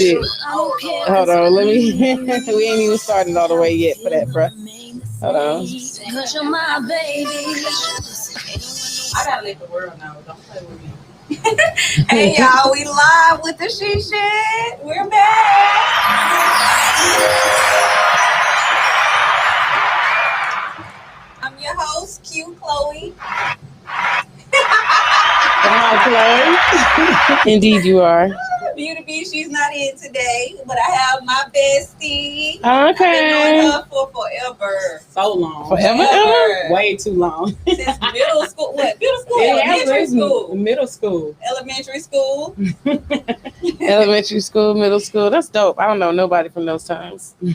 Hold on, let me. We ain't even started all the way yet for that, bruh. Hold on. I gotta let the world know. Don't play with me. Hey y'all, we live with the She Shit. We're back. I'm your host, Q Chloe. Indeed, you are. Beauty B, she's not in today, but I have my bestie. Okay. I've been knowing her for forever. So long. Forever? Way too long. Since middle school. What? Middle school? Elementary school. Middle school. Elementary school. Elementary school, middle school. That's dope. I don't know nobody from those times. Ooh,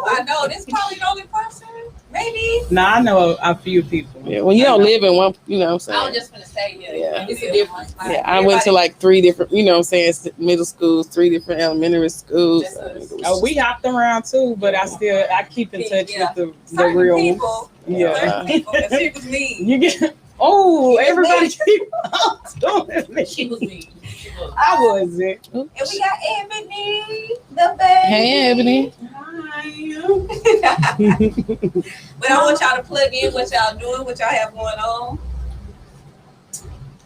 I know. This is probably the only person. Maybe. No, I know a few people. Yeah, when you don't live in one, you know what I'm saying? I was just going to say, yeah. It's a difference. Yeah, I went to like 3 different, you know what I'm saying, middle schools, 3 different elementary schools. We hopped around too, but I keep in touch with the real people. Yeah. People. It was me. You get, everybody keep doing me. She was me. I wasn't. And we got Ebony, the baby. Hey, Ebony. Hi. But I want y'all to plug in what y'all doing, what y'all have going on.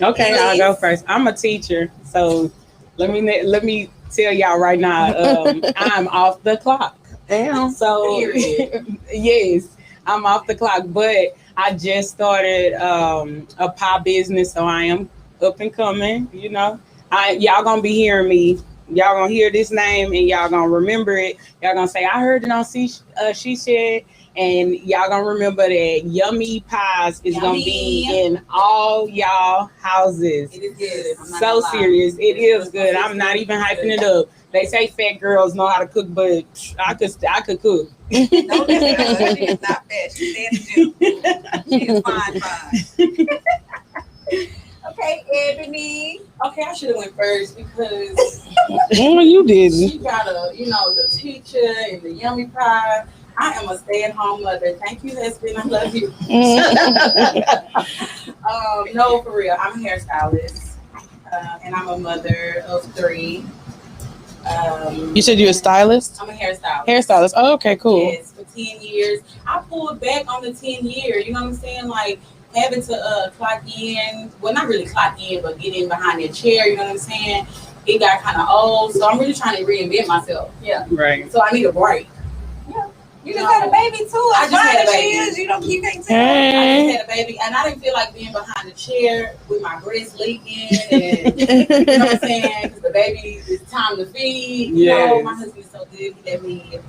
Okay, I'll go first. I'm a teacher, so let me tell y'all right now. I'm off the clock. Damn. So yes, I'm off the clock, but I just started a pie business, so I am up and coming. You know, y'all gonna be hearing me. Y'all gonna hear this name and y'all gonna remember it. Y'all gonna say, I heard it on She Said, and y'all gonna remember that Yummy Pies is gonna be in all y'all houses. It is good. So serious. It is good. I'm not even hyping it up. They say fat girls know how to cook, but I could cook. No, she is not fat. She's in the gym. She is fine. Okay, Ebony. Okay, I should have went first because you didn't. she got the teacher and the yummy pie. I am a stay-at-home mother. Thank you, husband. I love you. No, for real. I'm a hairstylist, and I'm a mother of 3. You said you're a stylist? I'm a hairstylist. Hairstylist. Oh, okay, cool. Yes, for 10 years. I pulled back on the 10 year. You know what I'm saying? Like, having to clock in, well, not really clock in, but get in behind their chair, you know what I'm saying? It got kind of old, so I'm really trying to reinvent myself. Yeah. Right. So I need a break. Yeah. You just had a baby too. I just had a baby. You can't tell. I just had a baby, and I didn't feel like being behind the chair with my breast leaking, and you know what I'm saying? Because the baby is time to feed. You know, my husband is so good. He let me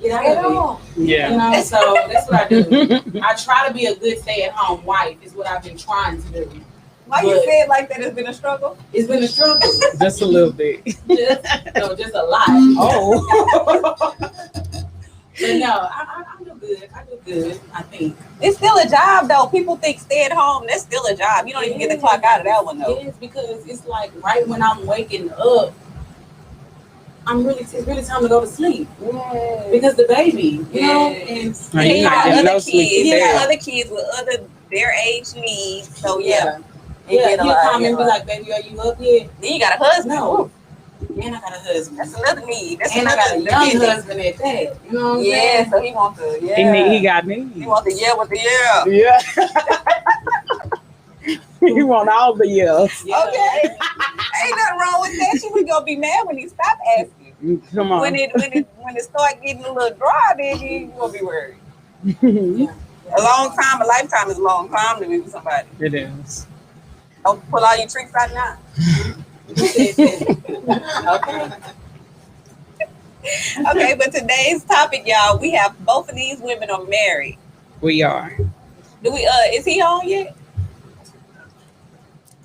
get out of it. Yeah. You know, so that's what I do. I try to be a good stay-at-home wife. Is what I've been trying to do. Why you say it like that? It's been a struggle. It's been a struggle. Just a little bit. Just a lot. Oh. But no, I do good. I do good, I think. It's still a job, though. People think stay at home. That's still a job. You don't even get the clock out of that one, though. Yes, because it's like right when I'm waking up, it's really time to go to sleep. Yes. Because the baby, you know, and you got other kids. You there. got other kids with their age needs. So yeah. You come and be like, baby, are you up yet? Then you got a husband. No. And I got a husband. That's another need. That's and I got a young husband at that. You know what I'm saying? So he wants to, He got me. He wants to yell with the yell. Yeah. He want all the yells. Yeah. Okay. Ain't nothing wrong with that. You gonna be mad when he stop asking. Come on. When it start getting a little dry, then you gonna be worried. Yeah. A lifetime is a long time to be with somebody. It is. Don't pull all your tricks out now. Okay, but today's topic, y'all, we have both of these women are married. We are. Do we? Is he on yet?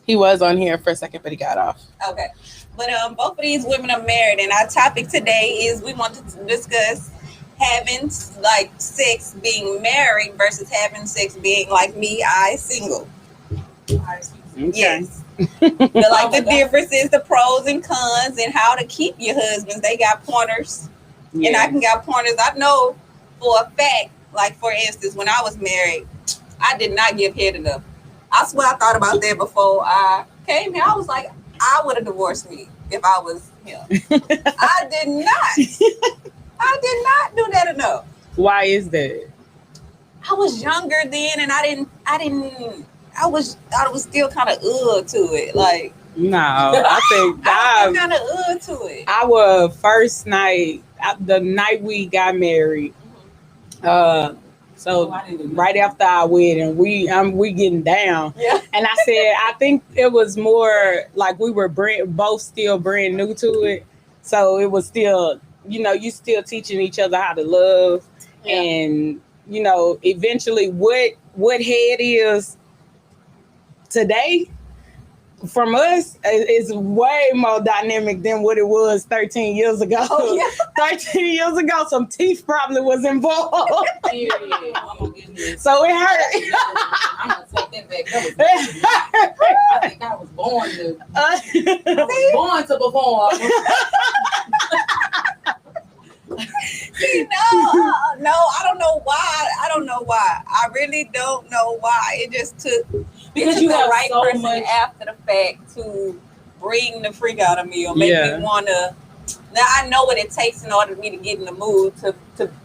He was on here for a second, but he got off. Okay, but both of these women are married, and our topic today is we want to discuss having like sex being married versus having sex being like me, single. Okay. Yes. The differences, the pros and cons, and how to keep your husbands. They got pointers, and I can got pointers. I know for a fact, like for instance, when I was married, I did not give head enough. I swear I thought about that before I came here. I was like, I would have divorced me if I was him. I did not. I did not do that enough. Why is that? I was younger then, and I was still kind of to it. Like, no, I think I was kind of to it. Our first night, the night we got married, so right after our wedding, we getting down. Yeah. And I said, I think it was more like we were both still brand new to it. So it was still, you still teaching each other how to love. Yeah. And, eventually what head is today from us is way more dynamic than what it was 13 years ago. Oh, yeah. 13 years ago, some teeth probably was involved. So it hurt. I'm gonna take that back. I think I was born to perform. See, no, I don't know why. I really don't know why. It just took Because you the have right so person much. after the fact to bring the freak out of me or make Yeah. me want to. Now I know what it takes in order for me to get in the mood to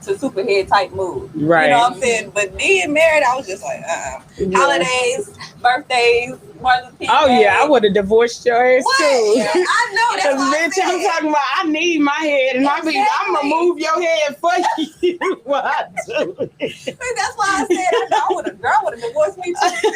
superhead type mood. Right. You know what I'm saying? But being married, I was just like, Yeah. holidays, birthdays, Martin Luther King Oh Day. yeah, I would have divorced your ass What? too. I know that's Cause what I bitch, I'm said. talking about I need my head, and I'm gonna move your head for you. What I do. That's why I said I would have divorced me too.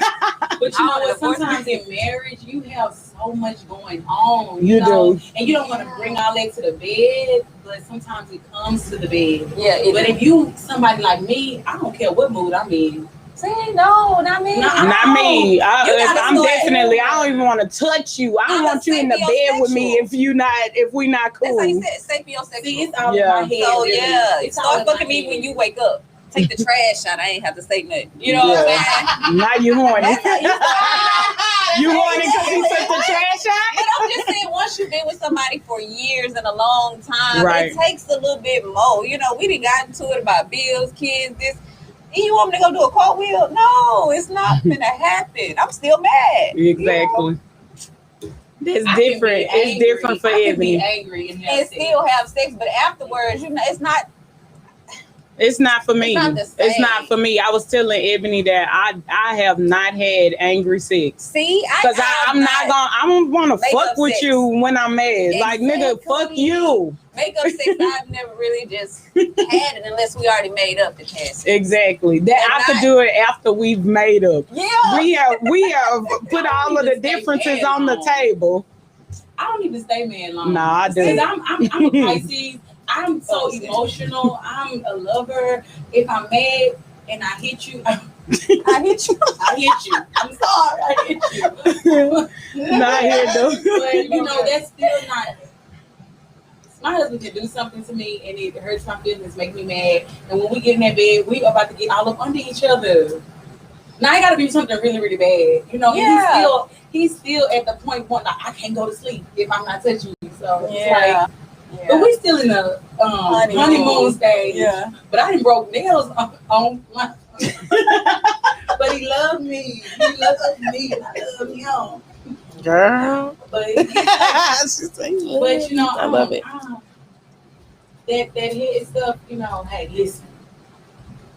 But you know what? Sometimes in marriage, you have so much going on. You know? do. And you don't want to bring all that to the bed, but sometimes it comes to the bed. Yeah, But if you somebody like me, I don't care what mood I'm in. see, no, not me. Not me. You gotta I'm do it. definitely. I don't even want to touch you. I don't I'm want you in the bed with me if we not That's how you cool. said sapiosexual. See, it's all Yeah. in my head. So really. yeah, It's all start in my fucking me head. when you wake up. Take the trash out. I ain't have to say nothing. You know what I'm saying? Now you horny. That's how you start. You horny because he took the trash out? But I'm just saying, once you've been with somebody for years and a long time, Right. it takes a little bit more. You know, we done got into it about bills, kids, this. And you want me to go do a cartwheel? No, it's not gonna happen. I'm still mad. Exactly. It's I can different. be It's angry. different for I can be Ebony. angry and And still have sex, but afterwards, it's not. It's not for me. It's not the same. It's not for me. I was telling Ebony that I have not had angry sex. See, Cause I don't want to Make fuck up with sex. you when I'm mad. Like nigga, fuck Exactly. you. Makeup sex, I've never really just had it unless we already made up the test. Exactly. That And I could do it after we've made up. Yeah. We have put all of the differences on the table. I don't even stay man long. Nah, I do. Because I'm a Pisces. I'm so emotional. I'm a lover. If I'm mad and I hit you, I hit you. I hit you. I'm sorry, I hit you. Not here though. But you know, that's still not. My husband can do something to me and it hurts my feelings, make me mad. And when we get in that bed, we about to get all up under each other. Now I gotta be something really, really bad. You know, Yeah. he's still at the point when like, I can't go to sleep if I'm not touching you. So it's Yeah. like, but we still in the honeymoon stage. Yeah. But I didn't broke nails on my. But he loved me. He loved me. And I love him. Girl. But But you know, I love it. That head stuff, you know, hey, listen.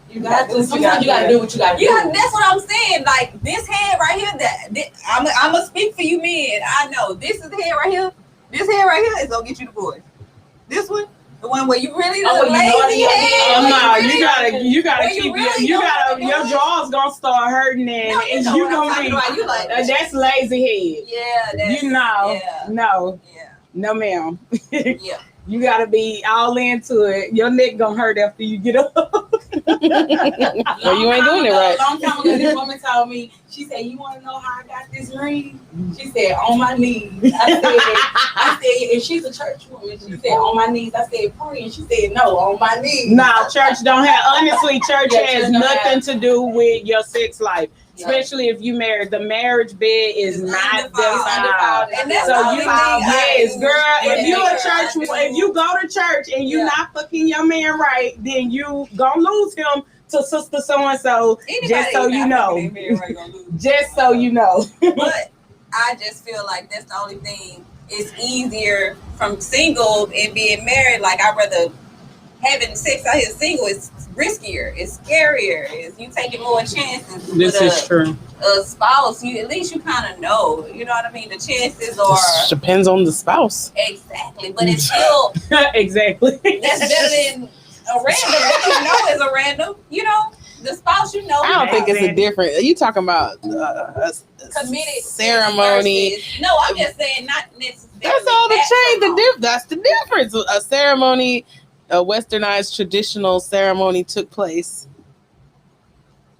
You gotta got do to what you gotta sometimes you gotta do what you gotta do. Yeah, that's what I'm saying. Like this head right here, I'm gonna speak for you men. I know this is the head right here. This head right here is gonna get you divorced. This one, the one where you really Oh, the you lazy know head. Oh no, where you gotta where you keep really your don't wanna your do it. jaws gonna start hurting and, No, you and know you what I'm gonna talking be about. You like that's lazy head. Yeah, that's, You know, Yeah, no, yeah, no ma'am. yeah. You gotta be all into it. Your neck gonna hurt after you get up. Well, you ain't doing it right. Long time ago, this woman told me, she said, "You want to know how I got this ring?" She said, "On my knees." I said, and she's a church woman. She said, "On my knees." I said, "Pray," and she said, "No, on my knees." No, church don't have. Honestly, church Yeah, has church don't nothing have- to do with your sex life. Yeah. Especially if you married, the marriage bed is It's not undefiled. defiled. And that's So the you, only thing I yes, do. girl. If Yeah, you a I church, do. if you go to church and you Yeah. not fucking your man right, then you gonna lose him to sister so and so. Just so you know. Just so you know. But I just feel like that's the only thing. it's easier from single and being married. Like I'd rather having sex out here single is riskier, it's scarier, it's you taking more chances. This is true. A spouse, you at least you kind of know, you know what I mean. The chances are depends on the spouse. Exactly, but it's still exactly. That's better than a random. What you know is a random. You know, the spouse you know. I don't think it's a different. Are you talking about a committed ceremony? Versus, no, I'm just saying not necessarily. That's all the change. That's the difference. A ceremony, a westernized traditional ceremony took place,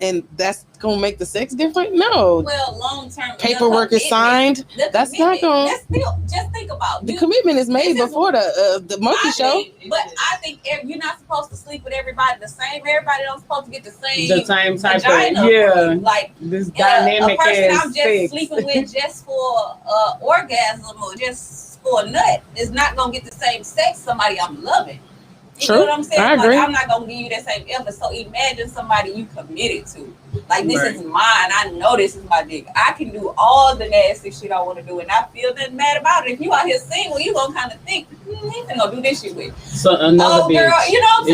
and that's gonna make the sex different? No. Well, long term paperwork is signed. That's not gonna. That's still, just think about the commitment is made before the monkey show. But I think you're not supposed to sleep with everybody the same. Everybody don't supposed to get the same type vagina. Of like this dynamic a person I'm just sleeping with just for orgasm or just for a nut is not gonna get the same sex somebody I'm loving. You know what I'm saying? I agree. Like, I'm not gonna give you that same effort. So imagine somebody you committed to. Like, this is mine. I know this is my dick. I can do all the nasty shit I want to do, and I feel nothing mad about it. If you out here single, you gonna kind of think, he's gonna do this shit with. So another bitch. Girl, you know what I'm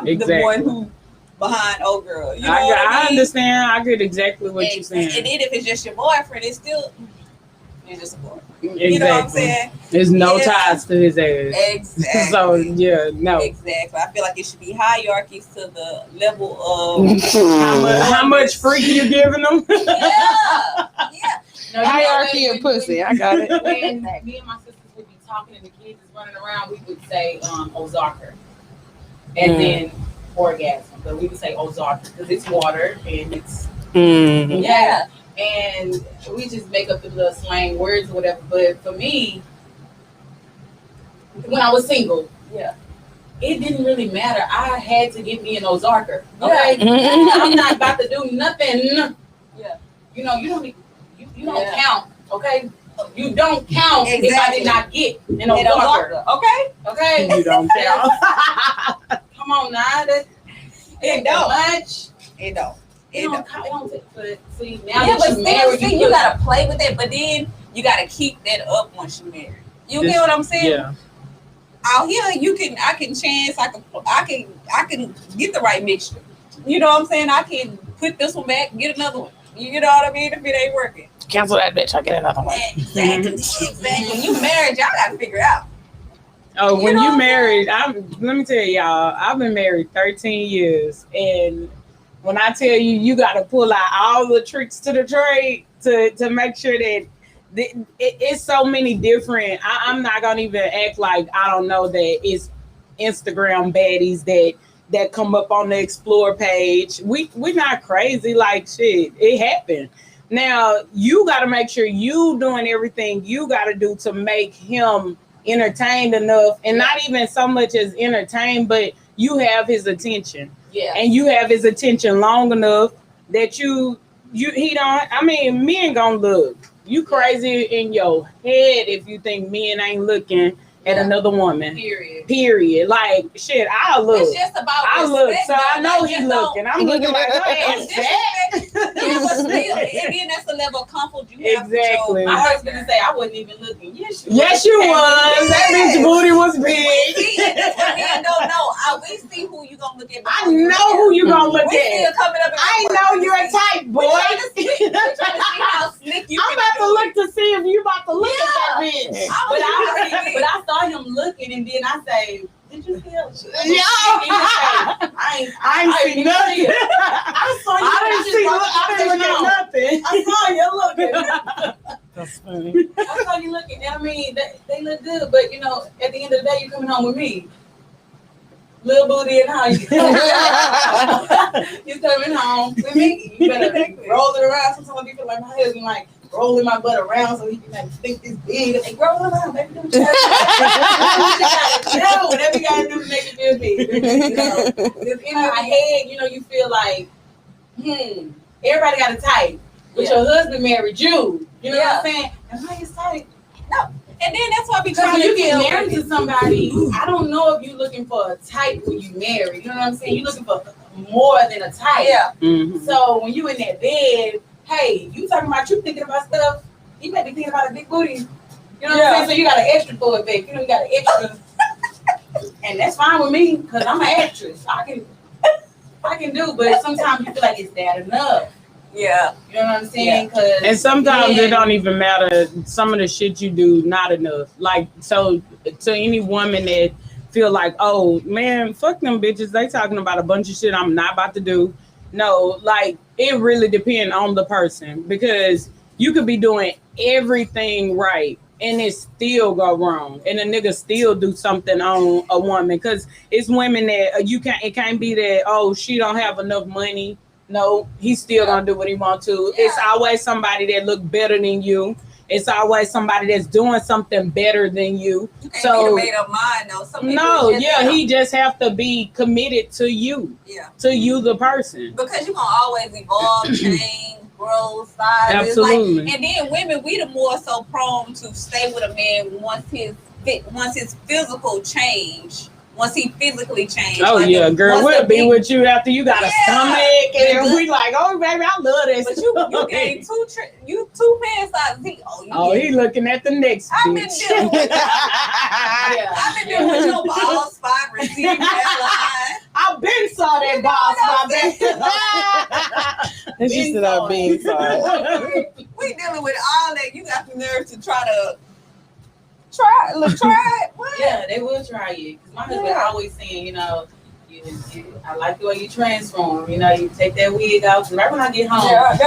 saying? Exactly. I'm the one who behind old girl. You know I understand. I get exactly what you're saying. And then if it's just your boyfriend, it's still you're just a boyfriend. Exactly. You know what I'm saying? There's no ties to his ass. Exactly. So no. Exactly. I feel like it should be hierarchies to the level of how much free you giving them. Yeah. No, hierarchy of pussy. I got it. When me and my sisters would be talking and the kids is running around, we would say Ozarker, and then orgasm. But we would say Ozarker because it's water and it's yeah. And we just make up the little slang words or whatever. But for me, when I was single, it didn't really matter. I had to get me an Ozarker. Okay, I'm not about to do nothing. Yeah, you know, you don't count. Okay, you don't count if I did not get an Ozarker. Okay, you don't count. Come on now, it don't much. It don't. It don't but see, now but you're married, you gotta play with it, but then you gotta keep that up once you're married. You get what I'm saying? Yeah. Out here, I can chance, I can get the right mixture. You know what I'm saying? I can put this one back, get another one. You know what I mean? If it ain't working, cancel that bitch. I'll get another one. Exactly. When you married, y'all gotta figure it out. Oh, when you married, let me tell y'all, I've been married 13 years, and when I tell you, you got to pull out all the tricks to the trade to make sure that it's so many different. I'm not gonna even act like I don't know that it's Instagram baddies that come up on the explore page. We're not crazy, like shit. It happened. Now you got to make sure you doing everything you got to do to make him entertained enough, and not even so much as entertained, but you have his attention. Yeah. And you have his attention long enough that he don't. I mean, men gonna look. You crazy in your head if you think men ain't looking at another woman. Period. Like shit, I'll look. It's just about I look, so I know he's looking. I'm looking like, and then that's the level of comfort you have. Exactly. My husband would say I wasn't even looking. Yes, you was. That bitch booty was big. Men don't know. We see who you gonna look at. I know who you gonna look at. I know you're a type, boy. We're trying to see how slick you. I'm about to look to see if you about to look at that bitch. But I saw him looking, and then I say, "Did you feel?" Yeah. I ain't see nothing. I saw you. I didn't look at nothing. I saw you looking. That's funny. I saw you looking. I mean, they look good, but you know, at the end of the day, you're coming home with me. Little booty and how you coming home with me. You better roll it around. Sometimes you feel like my husband like rolling my butt around so he can like think this big. Like, roll it around, baby. Do what you gotta do. Whatever you gotta do to make it feel big. You know, because in my head, you know, you feel like, everybody got a type. But your husband married you. You know what I'm saying? And how you type? No. And then that's why because you get married to somebody, I don't know if you're looking for a type when you marry. You know what I'm saying? You're looking for more than a type. Yeah. Mm-hmm. So when you in that bed, hey, you talking about you thinking about stuff, you may be thinking about a big booty. You know what I'm saying? So you got an extra for it back. You know, you got an extra. And that's fine with me because I'm an actress. I can do, but sometimes you feel like it's that enough. Yeah. You know what I'm saying? Yeah. And sometimes it don't even matter. Some of the shit you do, not enough. Like, so to any woman that feel like, oh man, fuck them bitches, they talking about a bunch of shit I'm not about to do. No, like it really depends on the person, because you could be doing everything right and it still go wrong, and a nigga still do something on a woman, because it's women that it can't be that, oh, she don't have enough money. No, he's still gonna do what he want to. Yeah. It's always somebody that look better than you. It's always somebody that's doing something better than you. You can't be made up mind though. He just have to be committed to you. Yeah. To you, the person. Because you're gonna always evolve, change, grow, size. Absolutely. Like, and then women, we the more so prone to stay with a man once his physical change. Once he physically changed. Oh, like yeah, girl, we'll be with you after you got a stomach, and we like, oh, baby, I love this. But you gained two pants sizes. He looking at the next I've bitch. I've been dealing with your ball spot, receiving that line. I've been saw that ball spot. It's just that I've been saw. We dealing with all that. You got the nerve to try it. What? Yeah, they will try it. Because my husband always saying, you know, I like the way you transform. You know, you take that wig out. Right when I get home, I'm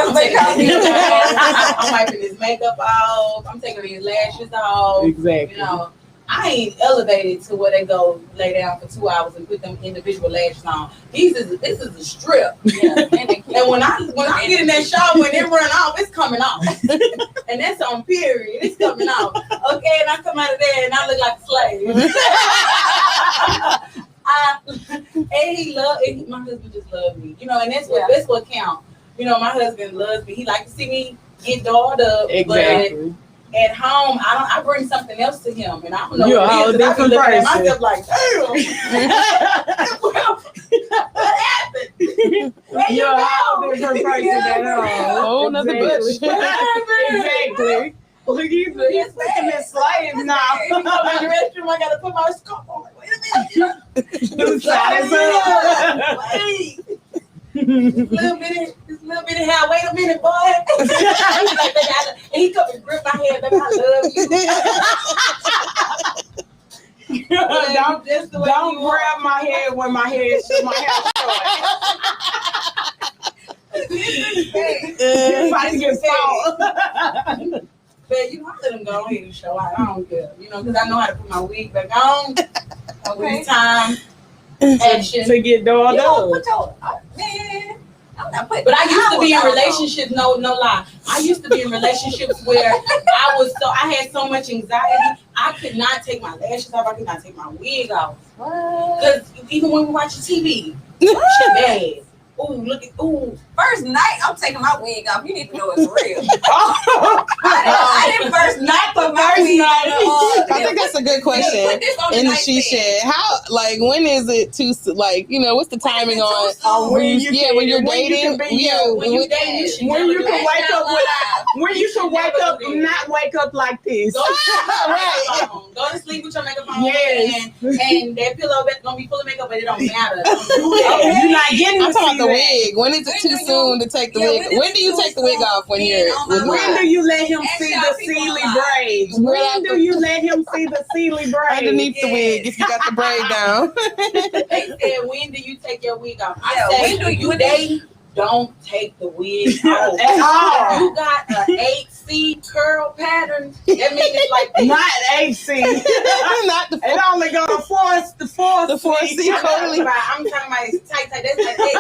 wiping his makeup off. I'm taking his lashes off. Exactly. You know, I ain't elevated to where they go lay down for 2 hours and put them individual lashes on. This is a strip. Yeah. And when I get in that shower and it run off, it's coming off. And that's on period. It's coming off. Okay, and I come out of there and I look like a slave. And my husband just loves me. You know, and that's what counts. You know, my husband loves me. He likes to see me get dolled up. Exactly. But at home, I bring something else to him, and I don't know what it is. I be looking at myself like, damn, what happened? You're a whole different person at home. Whole nother bitch. Exactly. Well, he's making this slave now. If you go in the restroom, I gotta put my scarf on. Wait a minute. Wait. This little bit of hair. Wait a minute, boy. And he come and grip my head, baby. I love you. Don't grab my head when my hair You're about to get fall. But you know, I let him go ahead and show out. I don't care. You know, because I know how to put my wig back on. Okay. Time. Action. To get dolled up. Man. But I used to be in relationships, no lie. I used to be in relationships where I had so much anxiety, I could not take my lashes off, I could not take my wig off. Because even when we watch TV, shit bad. First night, I'm taking my wig off. You need to know it's real. I didn't first night put my wig on. I think that's a good question. In the she shed, how, like, when is it too, like, you know, what's the timing on when you're dating? When you can wake up when you can wake up and not wake up like this. Right. Go to sleep with your makeup on. Yes. And that pillow gonna be full of makeup, but it don't matter. You're not getting I'm talking about the wig. When is it too soon to take the wig? When do you take the wig off when you're with When do you let him see the Sealy braids? When do you let him see the Sealy braids? Underneath the wig, if you got the braid down. They said, when do you take your wig off? I say, when do you date? Don't take the wig off. At all. You got an 8C curl pattern. That means it's like this. Not 8C. Not the it only go to 4C curly. I'm talking about it's tight. That's like 8.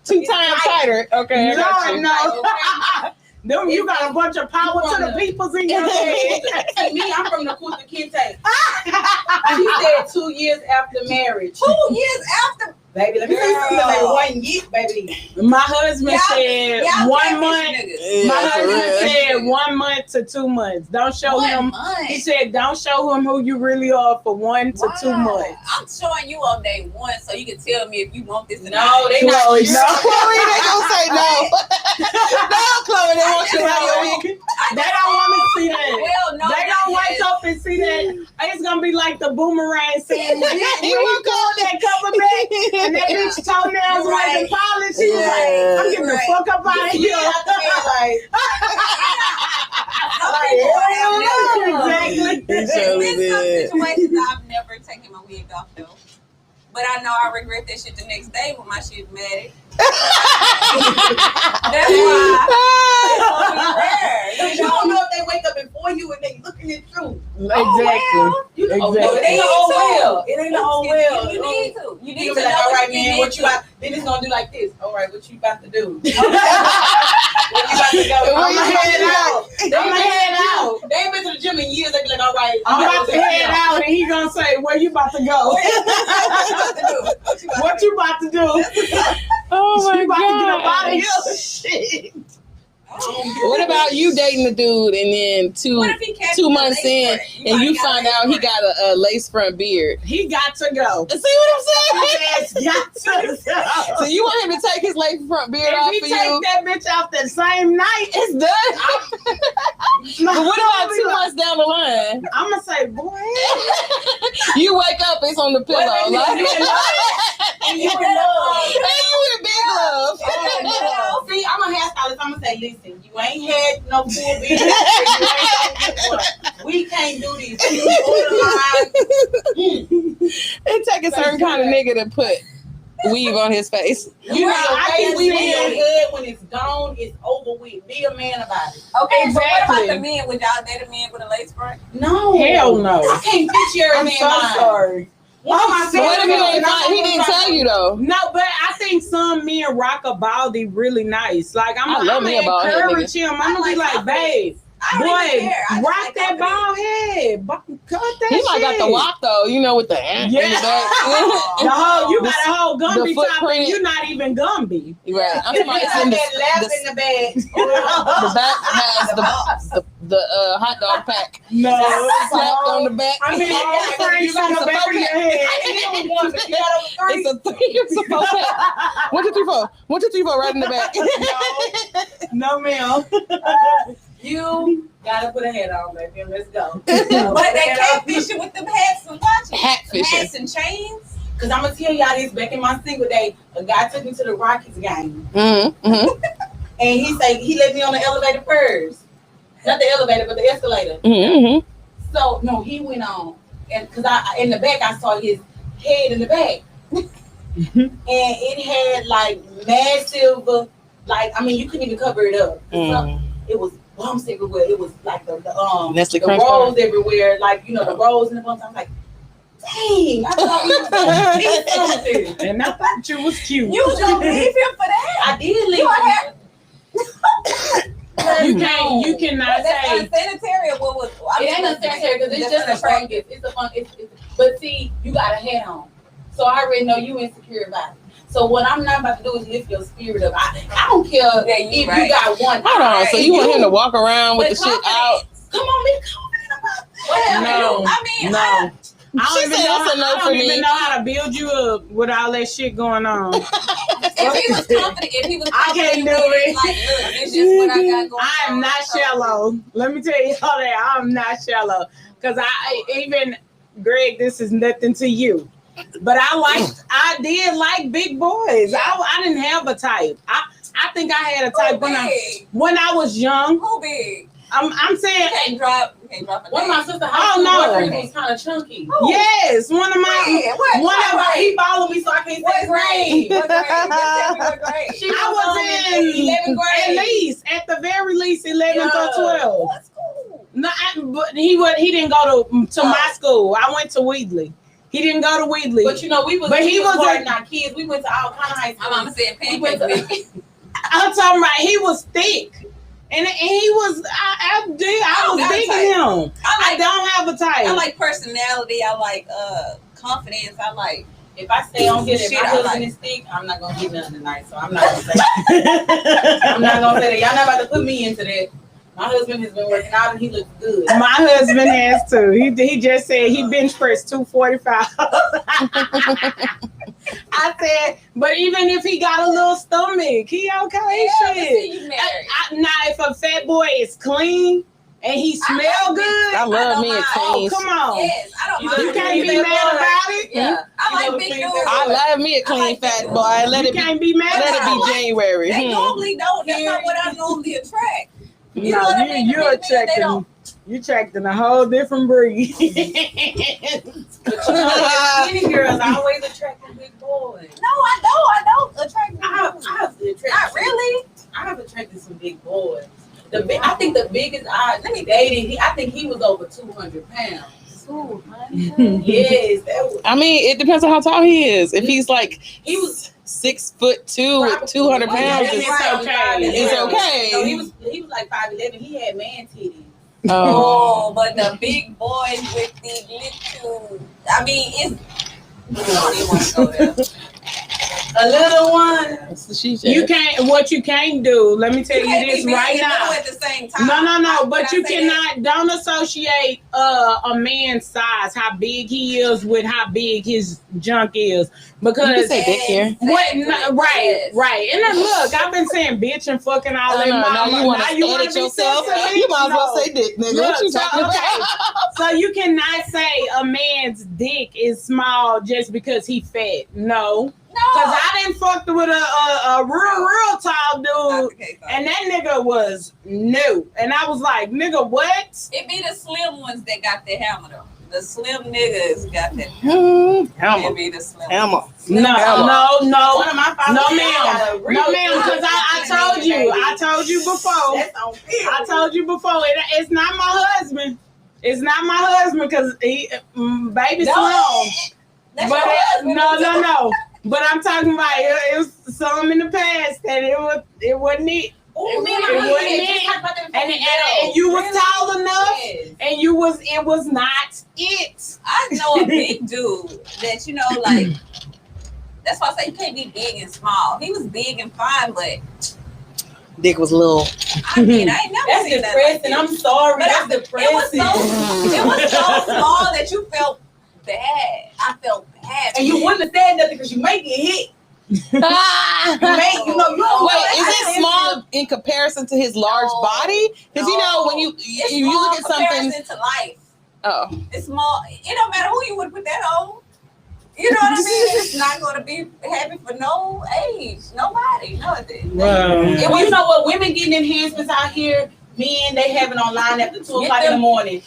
2 times tighter. Okay. No, you got a bunch of power to the peoples in your head. To me, I'm from the Kunta Kinte. She said 2 years after marriage. 2 years after. Baby, let me tell you something, baby. 1 year, baby. My husband said y'all 1 month. niggas. My Yeah, for husband real. said 1 month to 2 months. Don't show 1 him. month. He said, don't show him who you really are for 1 to 2 months. I'm showing you on day 1 so you can tell me if you want this or No, not. they not Chloe, sure. no. Chloe, they gonna say no. No, Chloe, they want you to have your week. They don't want to see that. Well, no, They not don't wake yet. up and see that. It's gonna be like the boomerang scene. When he woke pulled that cover back and that bitch toenails Right. wasn't polished, he was Yeah. like, I'm getting the Right. fuck up out of here. Exactly. He surely In some did. situations, I've never taken my wig off though. But I know I regret that shit the next day when my shit matted. That's why. You don't know if they wake up before you and they looking at you. Exactly. You know, Exactly. it ain't the whole well. It ain't the whole well. You need to. You need You to be like, know all right, what you man, need what you to. about? Then it's gonna do like this. All right, what you about to do? Where you about to go? Where I'ma you head about out. I'ma head out. They ain't been to the gym in years. They be like, all right, I'm about to head out and he gonna say, where you about to go? What you about to do? Oh You about to get up out of my here? god. Shit. What about you dating the dude and then What if he catches 2 a months lace in front? and you already got find a lace out he front. got a lace front beard? He got to go. See what I'm saying? His ass got to go. So you want him to take his lace front beard If off he for take you? that bitch off that same night, It's done. But what about 2 months down the line? I'm gonna say, boy, You wake up, it's on the pillow. Wait, Like, you in love? And you in love? and you in big love. See, I'm a hairstylist. I'm gonna say, listen, you ain't had no full beard. You ain't gonna get one. We can't do this. It take a certain kind of nigga to put weave on his face. You know, I I think can we see your will. head when it's gone. It's over with. Be a man about it. Okay, but what Exactly. about the men? Would y'all date a man with a lace front? No, hell no. I can't picture I'm every so man mind. sorry. I'm So what if you ain't find, he didn't tell you though? No, but I think some men rock a baldy really nice. Like I I'm love me a gonna bald head encourage him. I'm gonna be like, babe, I don't even boy, care. I just rock like that confidence. bald head. Cut that He shit. might got the walk though, you know, with the ant in the Yeah. back. The whole, you got a whole the Gumby top footprint. and you're not even Gumby. Right. I'm talking about it's in that laugh in the the bag. the back has the hot dog pack No. slapped on the back. I mean, all Frank's on the back of your head. I one, but you got over 3. It's a 3. It's a 4 pack. 1, 2, 3, 4. 1, 2, 3, 4. Right in the back. No, ma'am. You gotta put a head on, baby. Let's go. But they catfishing with them hats and watches. Hatfishing. Hats and chains. Cause I'm gonna tell y'all this. Back in my single day, a guy took me to the Rockies game, Mm-hmm. and he said he let me on the elevator first. Not the elevator, but the escalator. Mm-hmm. So no, he went on, and cause I in the back I saw his head in the back, and it had like massive, like I mean you couldn't even cover it up. It was bumps everywhere. It was like the Nestle the Crunch rolls everywhere, like you know the rolls and the bumps. I was like, dang, I thought he was gonna be something. And I thought you was cute. You was gonna leave him for that? I did leave. You cannot That's say. unsanitary. Or what was? It ain't necessary because it's just a fun gift. It's a fun. But see, you got a hat on, so I already know you insecure about it. So what I'm not about to do is lift your spirit up. I don't care if you got one. Hold on. So you want him to walk around with But the shit out? Come on, be confident about that. No. I mean, No. I She don't, even said know, that's a no I for don't me. even know how to build you up with all that shit going on. if he was confident, I can't do with it. like, look, this is what I got going on. I am not shallow. Let me tell you all that. I'm not shallow. Because even Greg, this is nothing to you. But I did like big boys. I didn't have a type. I think I had a type when I was young. Who big? I'm saying You can't drop a One of my name. sister Oh, no. boyfriend was kind of chunky. yes, one of my He followed me, so I can't say his name. What grade? Just tell me what grade. She I was in 11th grade. at least at the very least 11th or 12th. That's cool. No, but he didn't go to my school. I went to Wheatley. He didn't go to Wheatley. But you know, he was not kids. We went to all kind of high My school. mama said We went pancakes. to- I'm talking about he was thick. And he was I was digging him. I don't have a type. I like personality. I like confidence. I like If I stay on here that Shit, my I husband like. is sick, I'm not gonna get nothing tonight. So I'm not gonna say I'm not gonna say that. Y'all not about to put me into that. My husband has been working out and he looks good. My husband has too. He just said he bench pressed 245. I said, but even if he got a little stomach, he okay. Yeah, but Shit. see, you married. Now, if a fat boy is clean and he smell good, I love me a clean. come on. Yes, I don't You mind. You can't be mad about it. Yeah, I You know like big the dudes. thing I love me a clean like fat that. boy. Let You it be. can't be mad Let about it be January. They normally don't. That's not what I normally attract. You know No, what I mean? you're The big men, they don't. attracting a whole different breed. But you know, skinny girls always attract the big boys. No, I don't attract big I've dudes. attracted, Not really. I've attracted some big boys. I think the biggest I dated, I think he was over 200 pounds. 200. Yes, that was. I mean, it depends on how tall he is. If he's like He was 6'2" with 200 pounds, It's okay. It's okay. No, he was like 5'11". He had man titties. Oh, but the big boys with the little, I mean, it's. I don't even want to go there. A little one. That's the she You can't. What you can't do. Let me tell you can't be this big right and little now. at the same time. No. But Can you I say that? cannot. Don't associate a man's size, how big he is, with how big his junk is, You can because. say dick here. What? Yes. Right. And then look, I've been saying bitch and fucking all that. No, mama. you want Now to you wanna edit be yourself? sensitive? You might as well No. say dick, nigga. Look, What you so, talking about? so you cannot say a man's dick is small just because he fat. No. Cause No. I didn't fuck with a real tall Not dude, the case, though. and that nigga was new, and I was like, nigga, what? It be the slim ones that got the hammer though. The slim niggas got that. Hammer. It be the slim. Hammer. No, One of my no, fathers ma'am, got a real no, ma'am. Cause I told you, baby. I told you before, That's on film. I told you before, it's not my husband. It's not my husband, cause he, baby, No, slow. that's But your husband. no. But I'm talking about it was some in the past that it wasn't it. Oh, man, It wasn't it. And you was tall enough, and it was not it. I know a big dude that like. That's why I say you can't be big and small. He was big and fine, but Dick was little. I mean, I ain't never That's seen depressing. that. I'm sorry. But That's depressing. It was so small that you felt bad. I felt bad. And you wouldn't have said nothing because you may get hit. You don't Wait, is it know. small in comparison to his large No. body? Because when you It's you small look at something. comparison to life. Oh, It's small. It don't matter who you would put that on. You know what I mean? It's not going to be happy for no age. Nobody. Nothing. And you know what? Women getting enhancements out here, men, they have it online after 2 o'clock in the morning.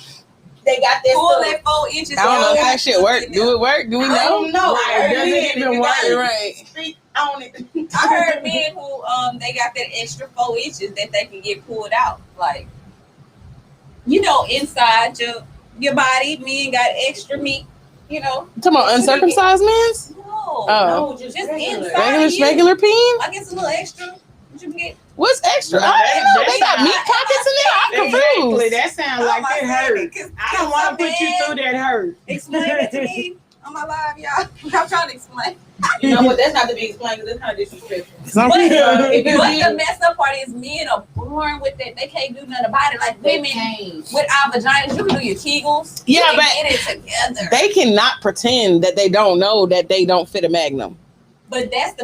They got that Pull stuff. that 4 inches. I don't know if out. that shit work. Do it work? Do we I know? don't know. I heard Does it men, even if you work? got Right. speak on it. I heard men who they got that extra 4 inches that they can get pulled out. Like, inside your body, men got extra meat, You talking about uncircumcised men? No. No, just Just regular. inside. Regular peen? I guess a little extra. What you get? What's extra? No, I didn't know that's they got not- meat pockets in there. I'm Exactly. confused. That sounds like it hurt. I don't want to put you through that hurt. Explain it to me on my live, y'all. I'm trying to explain. You know what? That's not to be explained because that's kind of disrespectful. Some But, people- but the messed up part is men are born with it. They can't do nothing about it. Like women with our vaginas, you can do your Kegels. Yeah, you can but get it together. they cannot pretend that they don't know that they don't fit a magnum. But that's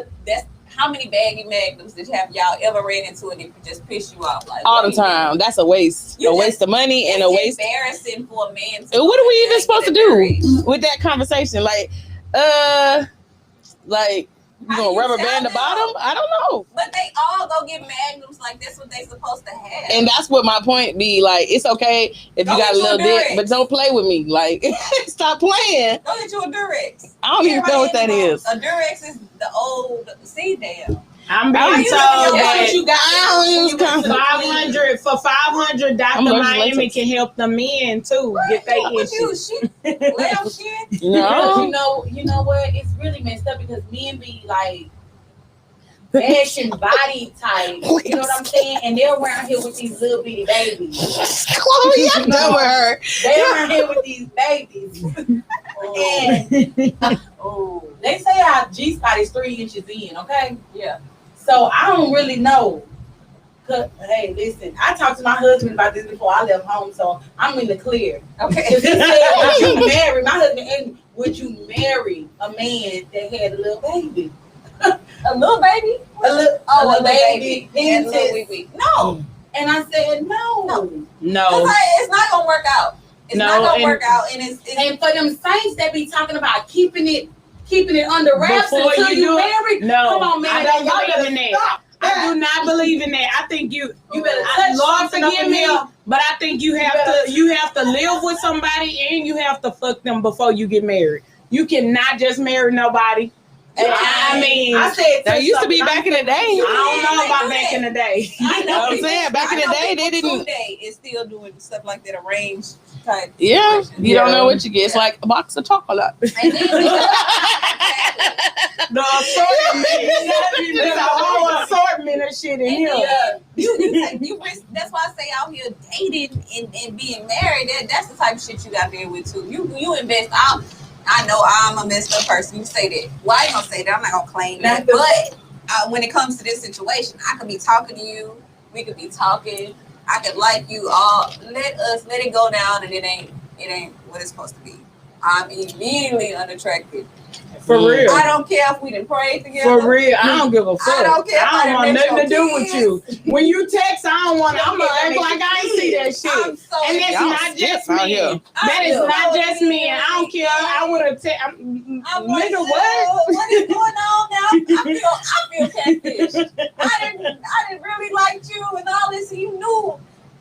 how many baggy magnums did y'all ever ran into and it just piss you off? Like All what the do you time. That's a waste. You A just- waste of money and a It's waste. embarrassing for a man. What are we even like, supposed to get a do with that conversation? Like you gonna rubber band the bottom? I don't know. But they all go get magnums. Like that's what they supposed to have. And that's what my point be. Like, it's okay if Go you got get a you a little dick, Durex. but don't play with me. Like, stop playing. Go get you a Durex. I don't even know what that is. A Durex is the old damn. I'm being How told you That's living that what you got. I don't when use you went to the 500 for 500. Dr. I'm allergic to Miami latex. can help the men too get their What you issues. shit? Lamb shit? Because No. you know what? It's really messed up because men be like fashion body type. You know what I'm saying? And they're around here with these little bitty babies. Chloe, I'm done with her. They're around here with these babies. And Oh, They say our G spot is 3 inches in. Okay. Yeah. So I don't really know. Hey, listen, I talked to my husband about this before I left home, so I'm in the clear. Okay. Because he said, would you marry my husband? And would you marry a man that had a little baby? A little baby? A little baby. And And a little wee-wee. No. And I said, no. It's not gonna work out. It's not gonna work out. And it's And for them saints that be talking about keeping it under wraps Before until you you do it? married. No, Come on, man. I don't Y'all believe better in that. stop. I do not believe in that. I think you better touch Lord something up forgive in me, here. but I think you have to live with somebody and you have to fuck them before you get married. You cannot just marry nobody. I mean, I said That used to be back in the day. I don't know about back in the day. I You know what I'm saying? Back in the day, they didn't. Today is still doing stuff like that, arranged type. Yeah, situation. you don't know what you get. It's like a box of chocolate. And then The assortment. There's a whole assortment of shit in here. you risk, that's why I say out here dating and being married. That's the type of shit you got there with too. You invest out. I know I'm a messed up person. You say that. Well, I ain't gonna say that. I'm not gonna claim that. But when it comes to this situation, I could be talking to you. We could be talking. I could like you all. Let it go down, and it ain't what it's supposed to be. I'm immediately unattracted. For real. I don't care if we didn't pray together. For real, I don't give a fuck. I don't care if I don't I want done nothing to met do your with you. When you text, I don't want. I'm Yeah, act like I ain't see that I'm shit. so And that's Y'all not just stiff out here. me. That is not just me. And I don't care. I would have I'm like, nigga, what? What is going on now? I feel catfish. I didn't really like you and all this. And you knew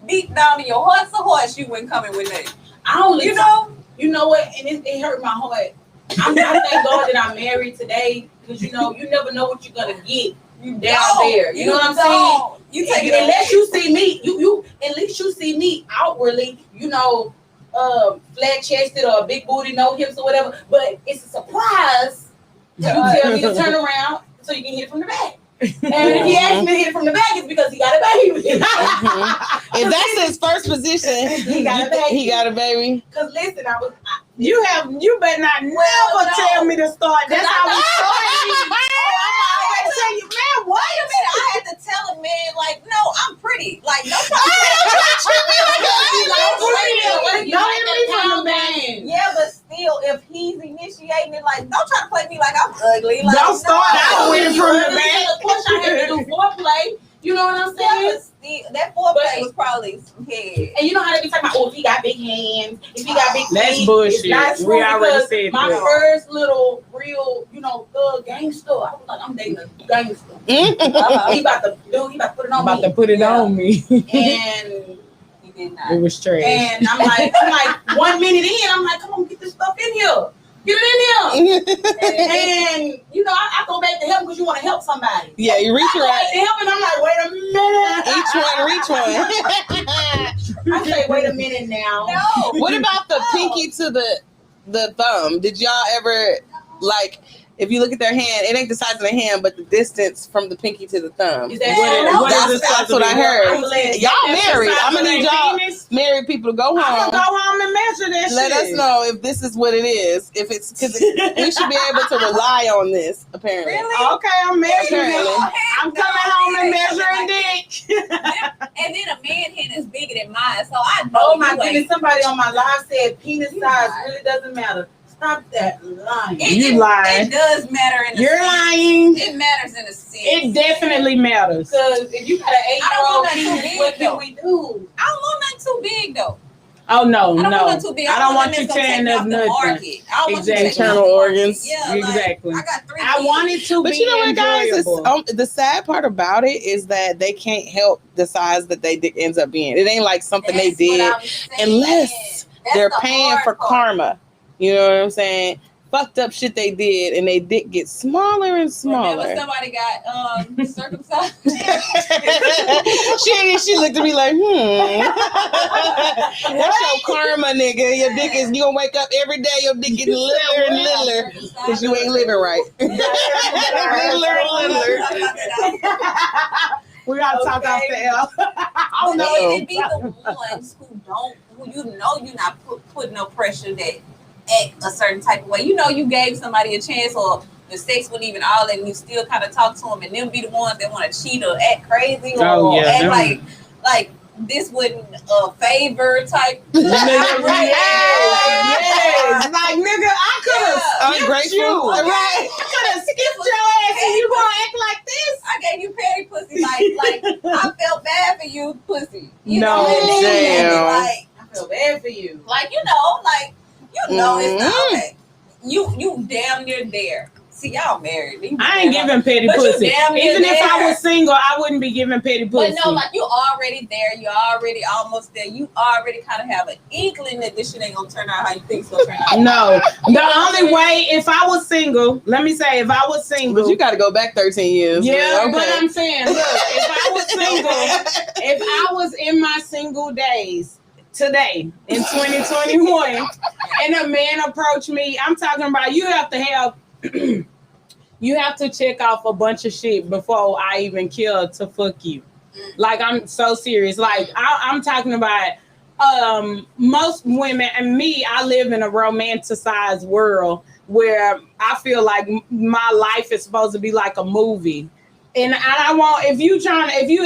deep down in your heart's a horse you weren't coming with it. I only You know? You know what? And it hurt my heart. I thank God that I'm married today because you never know what you're gonna get down there. You know what I'm saying? You take it unless you see me, you at least you see me outwardly, flat chested or big booty, no hips or whatever. But it's a surprise. You tell me to turn around so you can hit it from the back. And if he asked me to hit it from the back, it's because he got a baby. If that's his first position, He got a baby. He got a baby. Because listen, You better not never tell me to start. That's how we started. I always tell you, man, what? Wait a minute, I had to tell a man, like, no, I'm pretty. Like, no Yeah, but still, if he's initiating it, like, don't try to play me like I'm ugly. Like, Don't start out with it from the back. Of course, I had to do foreplay. You know what I'm Yeah, saying? but still, that foreplay was probably some head. And you know how they be talking about, if he got big hands, if he got big feet. That's bullshit. It's not We true already because said my that. first little real, thug gangster, I was like, I'm dating a gangster. He about to put it on About me. to put it on me. And He did not. It was trash. And I'm like 1 minute in, I'm like, come on, get this stuff in here. Get it in here. And I go back to help because you want to help somebody. Yeah, you reach I go back right. to help and I'm like, wait a minute. Each one, reach one. I say, wait a minute now. No. What about the pinky to the thumb? Did y'all ever if you look at their hand, it ain't the size of the hand, but the distance from the pinky to the thumb. Is that That's what I heard. Y'all married. I'm gonna need y'all married people to go I'm home. gonna go home and measure that Let shit. us know if this is what it is. If it's because we should be able to rely on this. Apparently. Really? Okay, I'm measuring Apparently. it. I'm coming home and measuring dick. And then a man hand is bigger than mine, so I know. Oh my you ain't- goodness, somebody on my live said penis size really doesn't matter. Stop that lying. You lying. It does matter in a You're sense. lying. It matters in a sense. It definitely matters. Because if you got an I don't want 8-year-old nothing penis, too what big, can though. we do? I don't want nothing too big though. Oh no, I don't want no. nothing too big. I don't want nothing you that's gonna tearing take up me off the nothing. market. I don't want you Exactly. taking me off Internal the market. organs. Yeah, Exactly. Like, I got 3 I feet. want it to But be you know what, guys? enjoyable. The sad part about it is that they can't help the size that they ends up being. It ain't like something That's they what did I'm saying. unless That's they're the paying hard for part. karma. You know what I'm saying? Fucked up shit they did, and they dick get smaller and smaller. Remember somebody got circumcised. she looked at me like, that's your karma, nigga. Your dick is, you gonna wake up every day, your dick getting littler and littler because you ain't living right. Littler and littler. We gotta talk off the L. Oh no, Uh-oh. it be the ones who you're not putting no pressure that act a certain type of way. You gave somebody a chance, or the sex wasn't even all that, and you still kind of talk to them, and them be the ones that want to cheat or act crazy or act like this wasn't a favor type. Yes. Like nigga, I could have skipped you. Right. I could have skipped your ass, and you gonna act like this? I gave you petty pussy, like I felt bad for you, pussy. You No, know what I mean? damn. Like I feel bad for you. Like it's not okay. You damn near there. See, y'all married. I ain't giving petty But you pussy. damn near Even if I there. was single, I wouldn't be giving petty pussy. But no, like you already there. You're already almost there. You already kind of have an inkling that this shit ain't gonna turn out how you think it's gonna turn out. No, the only way, if I was single, let me say, if I was single, But you got to go back 13 years. yeah, okay. but I'm saying, look, if I was single, if I was in my single days today in 2021, and a man approached me, I'm talking about you have to have. You have to check off a bunch of shit before I even care to fuck you. Like, I'm so serious. Like, I'm talking about most women and me, I live in a romanticized world where I feel like my life is supposed to be like a movie. And I want, if you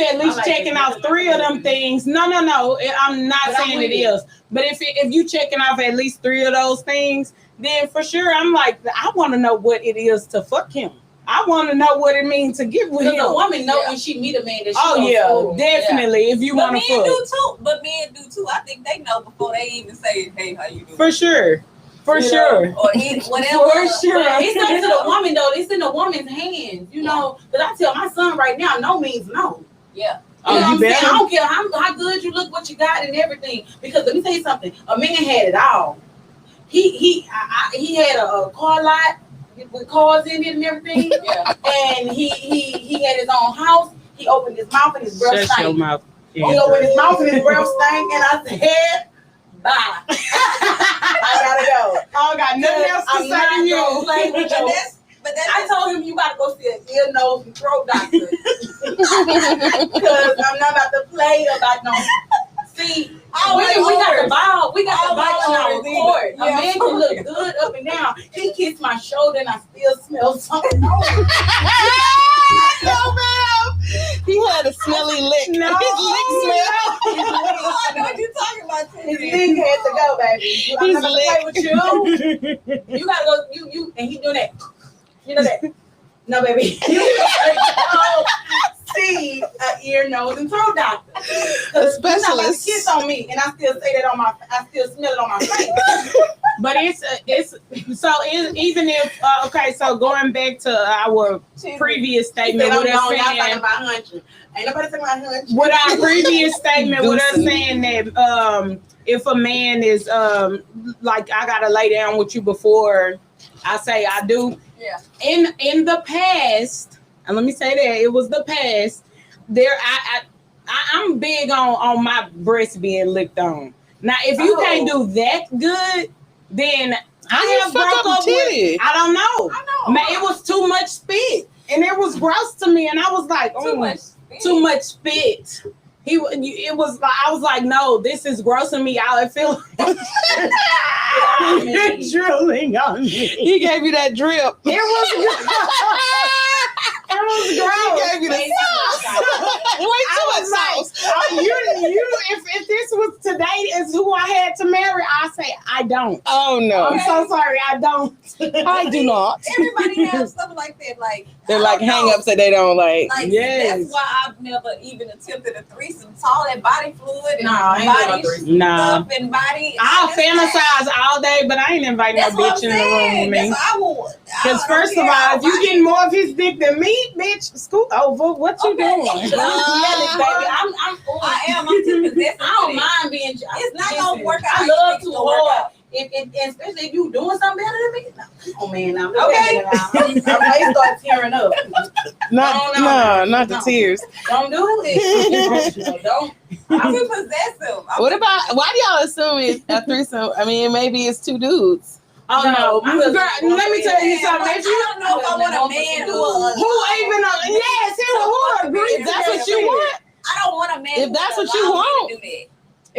at least checking off 3 of them things, no, I'm not saying it is. But if you checking off at least 3 of those things, then for sure, I'm like, I want to know what it is to fuck him. I want to know what it means to get with him. Because a woman know when she meet a man that she definitely. If you want to fuck. But men do too. I think they know before they even say, hey, how you doing? For sure. Or whatever. For sure. It's up to the woman though. It's in the woman's hands, you know. But I tell my son right now, no means no. Yeah. You know what I'm saying? better. I don't care how good you look, what you got, and everything. Because let me tell you something. A man had it all. He had a car lot with cars in it and everything. Yeah. And he had his own house. He opened his mouth and his breath Shut your stank. mouth. He opened his mouth and his breath stank, and I said, bye. I gotta go. I got nothing else to I'm say not to you. gonna play with you. But I told him you got to go see an ear, nose, and throat doctor. Because I'm not about to play about no. See, we got the ball. We got the ball in our court. A man can look good up and down. He kissed my shoulder and I still smell something. No, ma'am. He had a smelly lick. No. His lick smell. I know what you're talking about. His leg had to go, baby. I'm not gonna play with you. You gotta go. You and he doing that. You know that? No, baby. You gotta see an ear, nose, and throat doctor. A You're not about to specialist. kiss on me, and I still say that I still smell it on my face. But even if okay, so going back to our previous statement, Y'all with us talking saying, about hunching. Ain't nobody talking about hunching. with our previous statement, with us saying that if a man is like, I gotta lay down with you before I say I do. Yeah. In the past, and let me say that it was the past. I'm big on my breast being licked on. Now, if you can't do that good, then I have broke up with. I don't know. Man, it was too much spit, and it was gross to me, and I was like, too much spit. I was like, no, this is grossing me out. I feel like you're drilling on me. He gave you that drip. It was gross. He gave you the sauce. Way too much sauce. If this was today is who I had to marry, I say I don't. Oh no. I'm so sorry, I don't. I do not. Everybody has stuff like that. Like They're like hang-ups that they don't like. Like Yes. that's why I've never even attempted a threesome. It's all that body fluid and Nah, I ain't body doing a threesome. Nah. stuff and body. I'll That's fantasize all day, but I ain't inviting no That's what bitch I'm in the room with saying. me. That's what I want. Because first of all, if you getting more of his dick than me, bitch, scoot over. What you doing? I'm jealous, baby. I'm I'm too possessive. I don't mind being. It's not gonna work out. I love to hard. Especially if you doing something better than me. No, come on, man. Now, okay. I may start tearing up. Not the tears. Don't do it. Don't. I'm too possessive. What about, why do y'all assume it's a threesome? I mean, maybe it's 2 dudes. Oh no, girl, let me tell you something. I don't know if I want a man who agrees. That's what you want. I don't want a man. If that's what you want. to do that.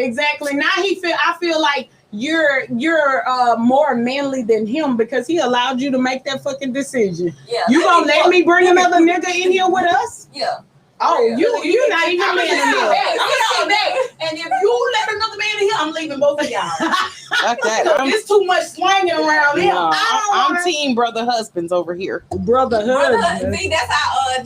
Exactly. Now I feel like you're more manly than him because he allowed you to make that fucking decision. Yeah. You gonna let me bring another nigga in here with us? Yeah. Oh, you're not even man enough. And if you let another man in here, I'm leaving both of y'all. Fuck that. There's too much slanging around here. No, I'm team brother husbands over here. Brother husband. See, that's how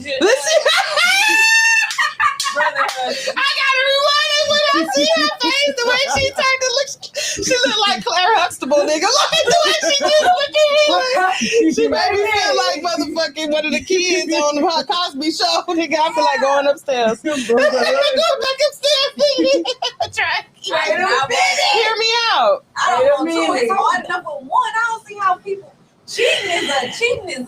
brother husband. I gotta rewind it when I see her face, the way she turned to look. She looked like Claire Huxtable, nigga. Like the way she just looked at me. Like, she made me feel like motherfucking one of the kids on the Cosby show. Nigga, I feel like going upstairs. Go back upstairs, nigga. Try. Hear me out. I don't know too. It's hard enough for one. I don't see how people. Cheating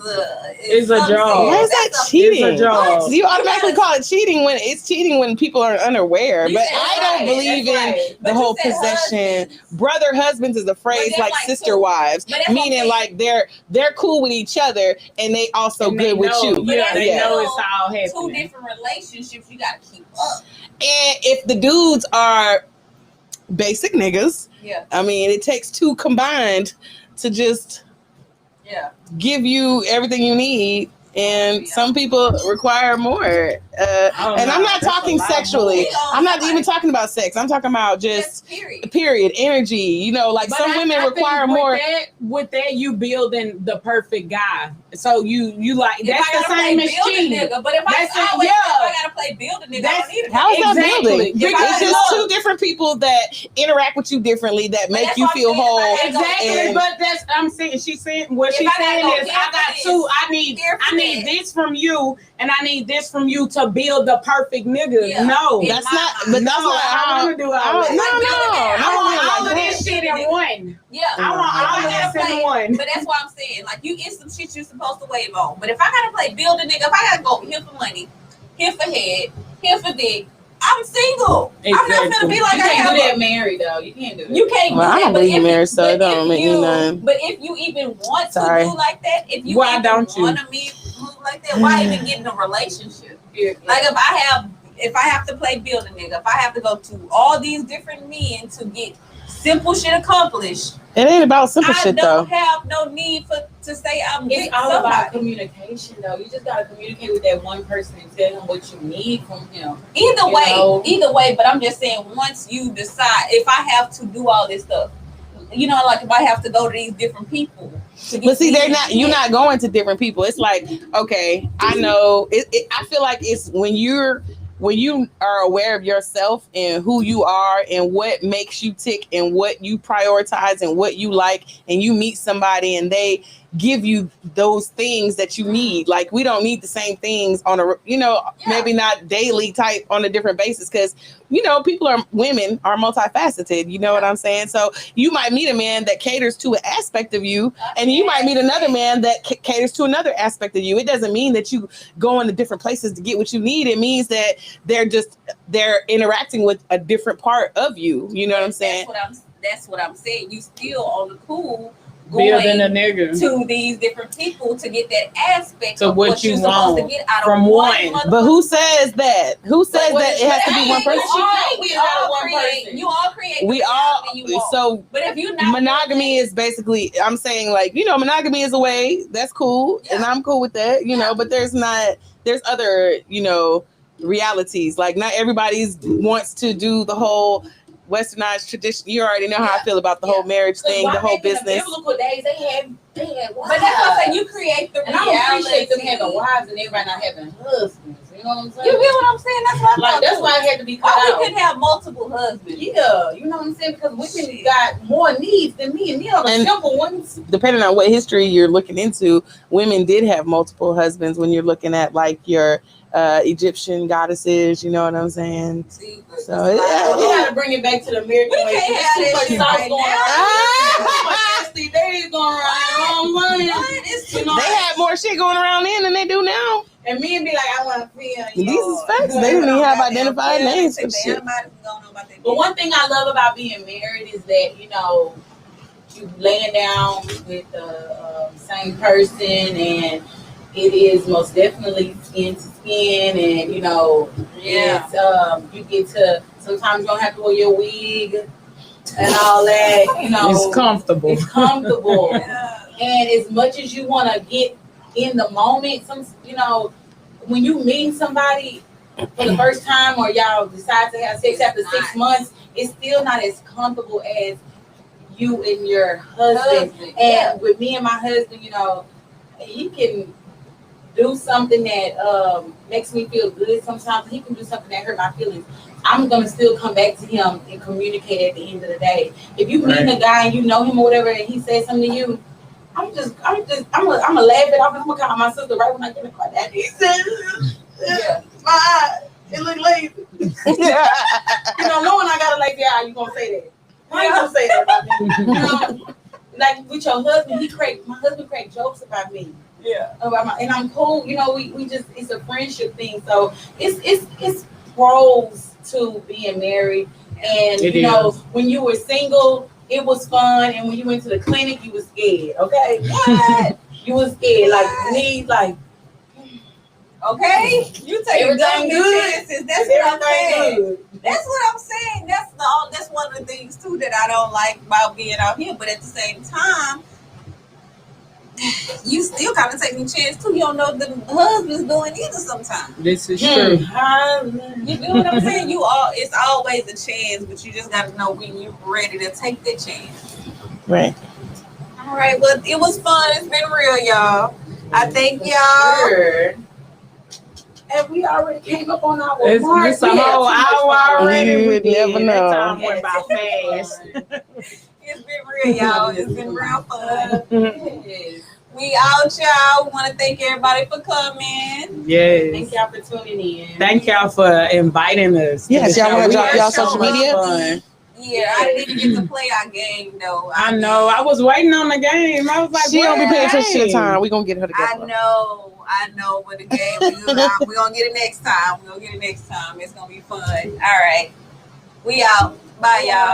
is a job. Why is that cheating? It's a job. You automatically call it cheating when it's cheating when people are unaware. But I don't believe in the whole possession. Brother husbands is a phrase like sister wives, meaning like they're cool with each other and they also good with you. Yeah, they know it's all happening. Two different relationships you gotta keep up. And if the dudes are basic niggas, I mean, it takes two combined to just give you everything you need, and some people require more. And I'm not talking sexually. I'm not even talking about sex. I'm talking about just period energy. You know, like but some women require more. With that, you building the perfect guy. So you like that's the same as cheating. Nigga, but if I gotta play build a nigga, I don't need how is that building? It's just two different people that interact with you differently that make you feel whole. Exactly, but that's I'm saying. She's saying what she's saying is I got two. I need this from you, and I need this from you to build the perfect nigga. Yeah. No, that's not. But that's not how I want to do it. I want all of this shit in one. Yeah, I want all of this in one. But that's what I'm saying. Like you get some shit you're supposed to wave on. But if I gotta play build a nigga, if I gotta go here for money, here for head, here for dick, I'm single. Exactly. I'm not gonna be like you can't do that married though. You can't do that. You can't. Well, do I don't believe married, so it don't make me none. But if you even want to do like that, if you why don't you want to move like that, why even get in a relationship? Like if I have to play build a nigga, if I have to go to all these different men to get simple shit accomplished. It ain't about simple shit though. I don't have no need to say I'm It's all about communication though. You just gotta communicate with that one person and tell him what you need from him. Either way, but I'm just saying once you decide if I have to do all this stuff, you know, like if I have to go to these different people. But see, you're not going to different people. It's like, okay, I know I feel like it's when you are aware of yourself and who you are and what makes you tick and what you prioritize and what you like, and you meet somebody and they give you those things that you need. Like we don't need the same things on a, maybe not daily type on a different basis. Cause women are multifaceted. You know what I'm saying? So you might meet a man that caters to an aspect of you and you might meet another man that caters to another aspect of you. It doesn't mean that you go into different places to get what you need. It means that they're interacting with a different part of you. You know what I'm saying? That's what I'm saying. You still on the cool building a nigga to these different people to get that aspect of what you're supposed to get out from of one. But who says that? Who says that it has to be one person? You all create. We all. So, but if you not monogamy is basically, I'm saying like monogamy is a way that's cool, and I'm cool with that. But there's other realities. Like not everybody wants to do the whole westernized tradition. You already know how I feel about the whole marriage thing, the whole business. In the biblical days, they had wives. But that's what I'm saying. You create the reality. I don't appreciate them having wives and everybody not having husbands. You know what I'm saying? You get what I'm saying? That's what that's why it had to be cut out. We couldn't have multiple husbands. Yeah, you know what I'm saying? Because women got more needs than me, and me are the simple ones. Depending on what history you're looking into, women did have multiple husbands. When you're looking at like your Egyptian goddesses, you know what I'm saying? See, so you gotta bring it back to the American way. We can't have that shit right now. Days going around. They had more shit going around then than they do now. And men be like, I want to feel. These is facts. They didn't even have identified names for shit. But one thing I love about being married is that you laying down with the same person, and it is most definitely skin to skin, and it's you get to sometimes you don't have to wear your wig. and all that, you know. It's comfortable. It's comfortable. Yeah. And as much as you want to get in the moment, when you meet somebody for the first time or y'all decide to have sex after 6 months, it's still not as comfortable as you and your husband. And with me and my husband, he can do something that makes me feel good sometimes. He can do something that hurt my feelings. I'm gonna still come back to him and communicate at the end of the day. If you meet a guy and you know him or whatever, and he says something to you, I'm gonna laugh it off. I'm gonna call my sister right when I get in my dad. He said, my eye, it look lazy. Knowing I got a lazy eye, you gonna say that? Why you gonna say that about me? Like with your husband, my husband cracked jokes about me. Yeah. And I'm cool. We just, it's a friendship thing. So it's pros to being married. And when you were single, it was fun, and when you went to the clinic, you was scared. Okay, what? You was scared, okay, you take everything good. Chances. That's what I'm saying. Good. That's what I'm saying. That's one of the things too that I don't like about being out here. But at the same time, you still kind of taking a chance too. You don't know what the husband's doing either sometimes. This is true. You know what I'm saying? It's always a chance, but you just got to know when you're ready to take that chance. Right. All right. Well, it was fun. It's been real, y'all. I thank y'all. Sure. And we already came up on our mark. It's a whole hour already. You would never know. That time went by fast. It's been real, y'all. It's been real fun. We out, y'all. We want to thank everybody for coming. Yes. Thank y'all for tuning in. Thank y'all for inviting us. Yes, y'all want to drop y'all so social much media? fun. Yeah, I didn't even get to play our game though. I know. I was waiting on the game. I was like, She don't be paying attention to the time. We're gonna get her together. I know, but the game we're gonna get it next time. It's gonna be fun. All right. We out. Bye, y'all.